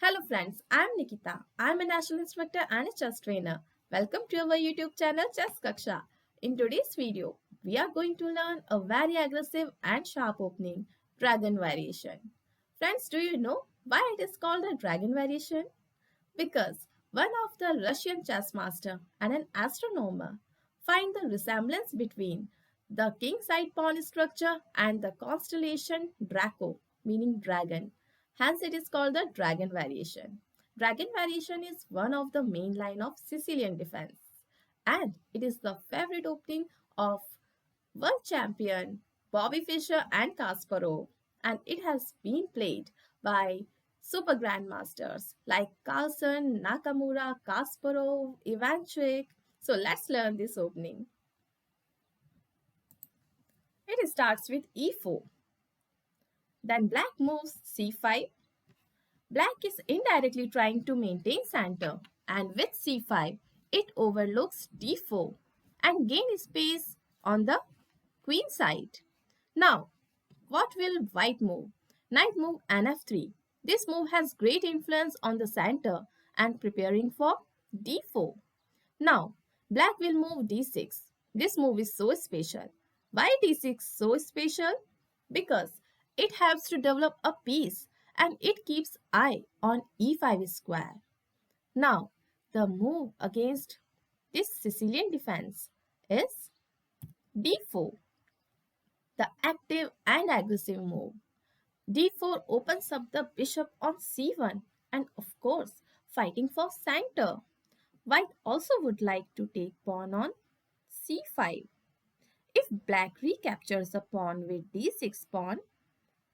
Hello friends, I am Nikita. I am a national instructor and a chess trainer. Welcome to our YouTube channel Chess Kaksha. In today's video, we are going to learn a very aggressive and sharp opening, Dragon Variation. Friends, do you know why it is called a Dragon Variation? Because one of the Russian chess master and an astronomer find the resemblance between the king side pawn structure and the constellation Draco, meaning dragon. Hence, it is called the Dragon Variation. Dragon Variation is one of the main line of Sicilian defense, and it is the favorite opening of world champion Bobby Fischer and Kasparov, and it has been played by super grandmasters like Carlsen, Nakamura, Kasparov, Ivanchuk. So let's learn this opening. It starts with e4. Then black moves c5. Black is indirectly trying to maintain center, and with c5, it overlooks d4 and gain space on the queen side. Now, what will white move? Knight move nf3. This move has great influence on the center and preparing for d4. Now, black will move d6. This move is so special. Why d6 so special? Because it helps to develop a piece and it keeps eye on e5 square. Now, the move against this Sicilian defense is d4, the active and aggressive move. d4 opens up the bishop on c1 and of course fighting for center. White also would like to take pawn on c5. If black recaptures a pawn with d6 pawn,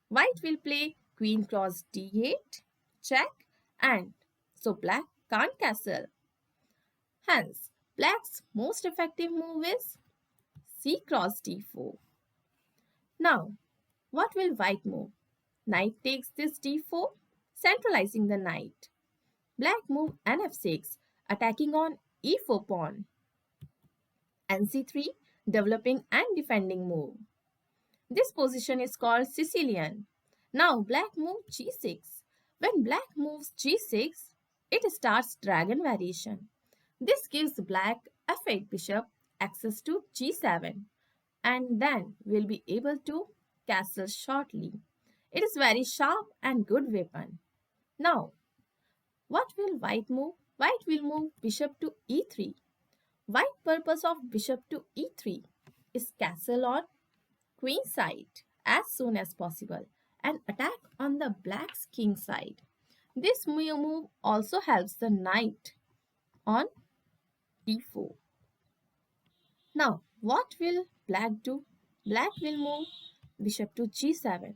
white will play queen cross d8, check, and so black can't castle. Hence, black's most effective move is c cross d4. Now, what will white move? Knight takes this d4, centralizing the knight. Black move nf6, attacking on e4 pawn. nc3, developing and defending move. This position is called Sicilian. Now black move g6. When black moves g6, it starts dragon variation. This gives black f8 bishop access to g7 and then will be able to castle shortly. It is very sharp and good weapon. Now, what will white move? White will move bishop to e3. White purpose of bishop to e3 is castle on queen side as soon as possible and attack on the black's king side. This move also helps the knight on d4. Now, what will black do? Black will move bishop to g7.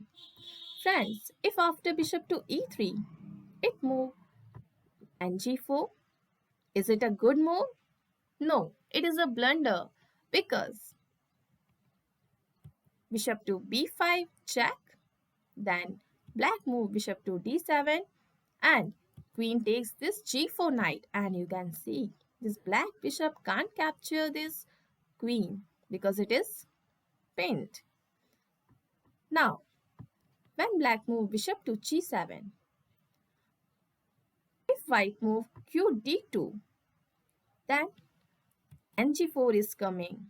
Friends, if after bishop to e3, it move ng4, is it a good move? No, it is a blunder because bishop to b5, check. Then black move bishop to d7 and queen takes this g4 knight, and you can see this black bishop can't capture this queen because it is pinned. Now, when black move bishop to g7, if white move q d2, then ng4 is coming.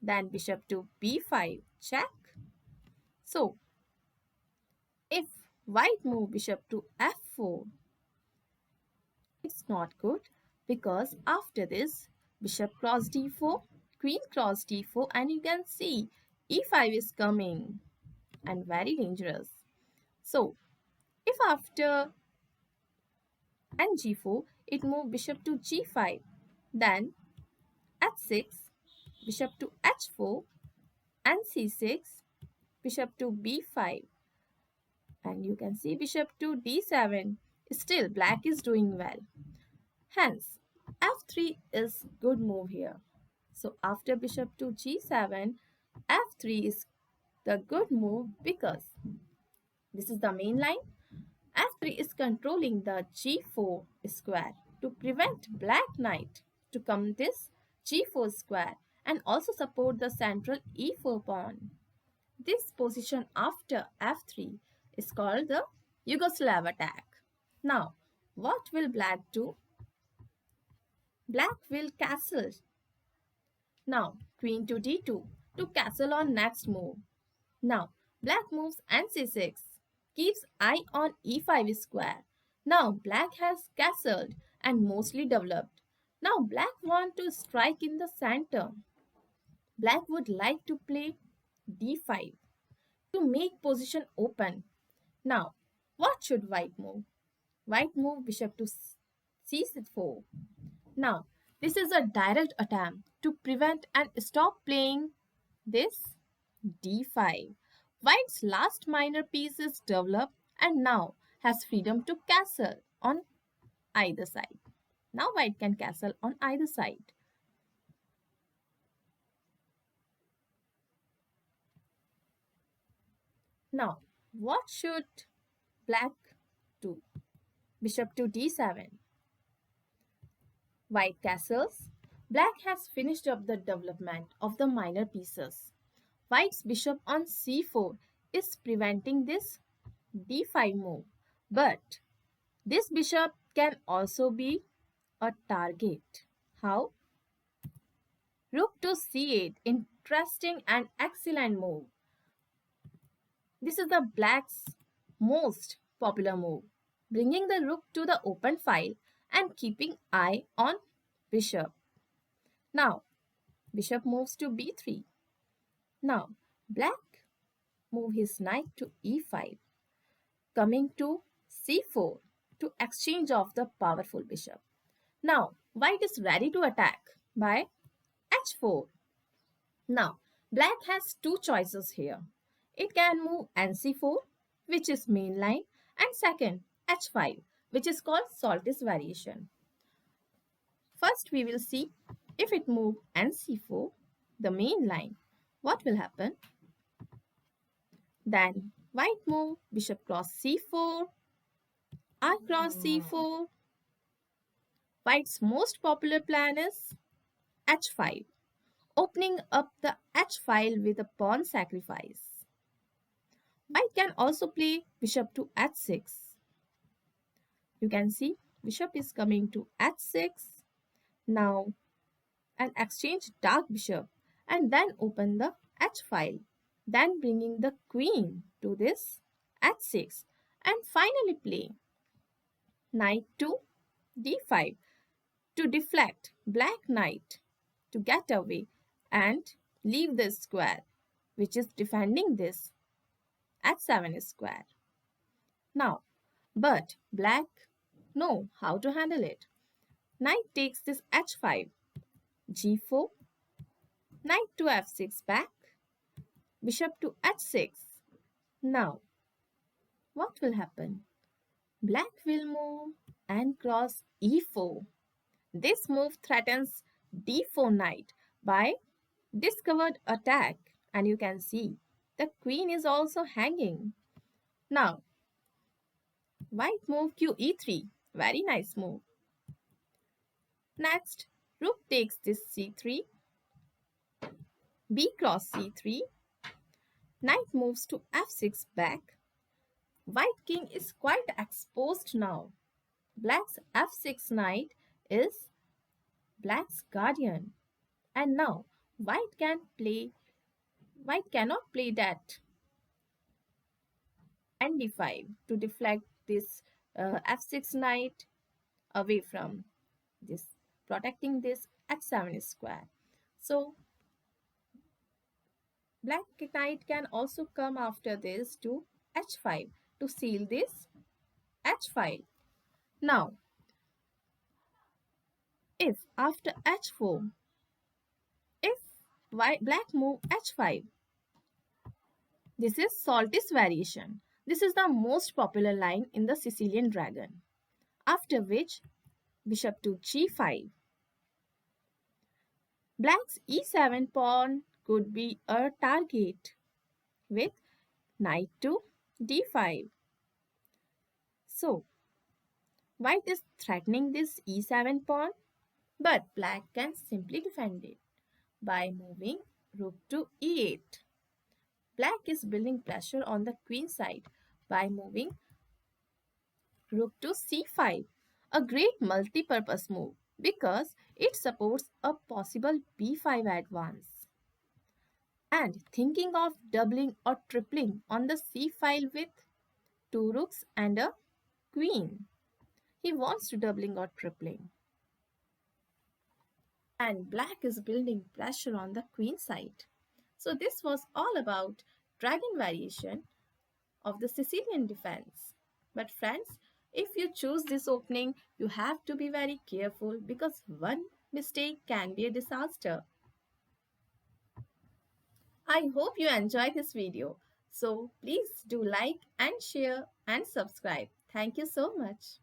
Then bishop to b5, check. So, if white move bishop to f4, it's not good because after this bishop cross d4, queen cross d4, and you can see e5 is coming and very dangerous. So, if after ng4 it move bishop to g5, then h6, bishop to h4, and c6, bishop to b5, and you can see bishop to d7. Still black is doing well. Hence, f3 is good move here. So after bishop to g7, f3 is the good move because this is the main line. f3 is controlling the g4 square to prevent black knight to come this g4 square and also support the central e4 pawn. This position after f3 is called the Yugoslav Attack. Now, what will black do? Black will castle. Now, queen to d2 to castle on next move. Now, black moves nc6, keeps eye on e5 square. Now, black has castled and mostly developed. Now, black want to strike in the center. Black would like to play d5 to make position open. Now, what should white move? White move bishop to c4. Now, this is a direct attempt to prevent and stop playing this d5. White's last minor piece is developed and now has freedom to castle on either side. Now white can castle on either side. Now, what should black do? Bishop to d7. White castles. Black has finished up the development of the minor pieces. White's bishop on c4 is preventing this d5 move. But this bishop can also be a target. How? Rook to c8. Interesting and excellent move. This is the black's most popular move, bringing the rook to the open file and keeping eye on bishop. Now, bishop moves to b3. Now, black move his knight to e5, coming to c4 to exchange off the powerful bishop. Now, white is ready to attack by h4. Now, black has two choices here. It can move nc4, which is main line, and second, h5, which is called Soltis Variation. First, we will see if it moves nc4, the main line, what will happen? Then, white move bishop cross c4, r cross c4. White's most popular plan is h5, opening up the h file with a pawn sacrifice. White can also play bishop to h6. You can see bishop is coming to h6. Now, and exchange dark bishop and then open the h file. Then bringing the queen to this h6 and finally play knight to d5 to deflect black knight to get away and leave the square which is defending this h7 square. Now, but black know how to handle it. Knight takes this h5, g4, knight to f6 back, bishop to h6. Now, what will happen? Black will move and cross e4. This move threatens d4 knight by discovered attack, and you can see the queen is also hanging. Now, white move qe3. Very nice move. Next, rook takes this c3. B cross c3. Knight moves to f6 back. White king is quite exposed now. Black's f6 knight is black's guardian. And now white cannot play that nd5 to deflect this f6 knight away from this, protecting this h7 square. So black knight can also come after this to h5 to seal this h file. Now, if after h4, if black move h5, this is Soltis Variation. This is the most popular line in the Sicilian dragon. After which, bishop to g5. Black's e7 pawn could be a target with knight to d5. So, white is threatening this e7 pawn, but black can simply defend it by moving rook to e8. Black is building pressure on the queen side by moving Rook to c5, a great multi-purpose move because it supports a possible b5 advance. And thinking of doubling or tripling on the c file with two rooks and a queen. He wants to doubling or tripling. And black is building pressure on the queen side. So this was all about dragon variation of the Sicilian defense. But friends, if you choose this opening, you have to be very careful because one mistake can be a disaster. I hope you enjoyed this video. So please do like and share and subscribe. Thank you so much.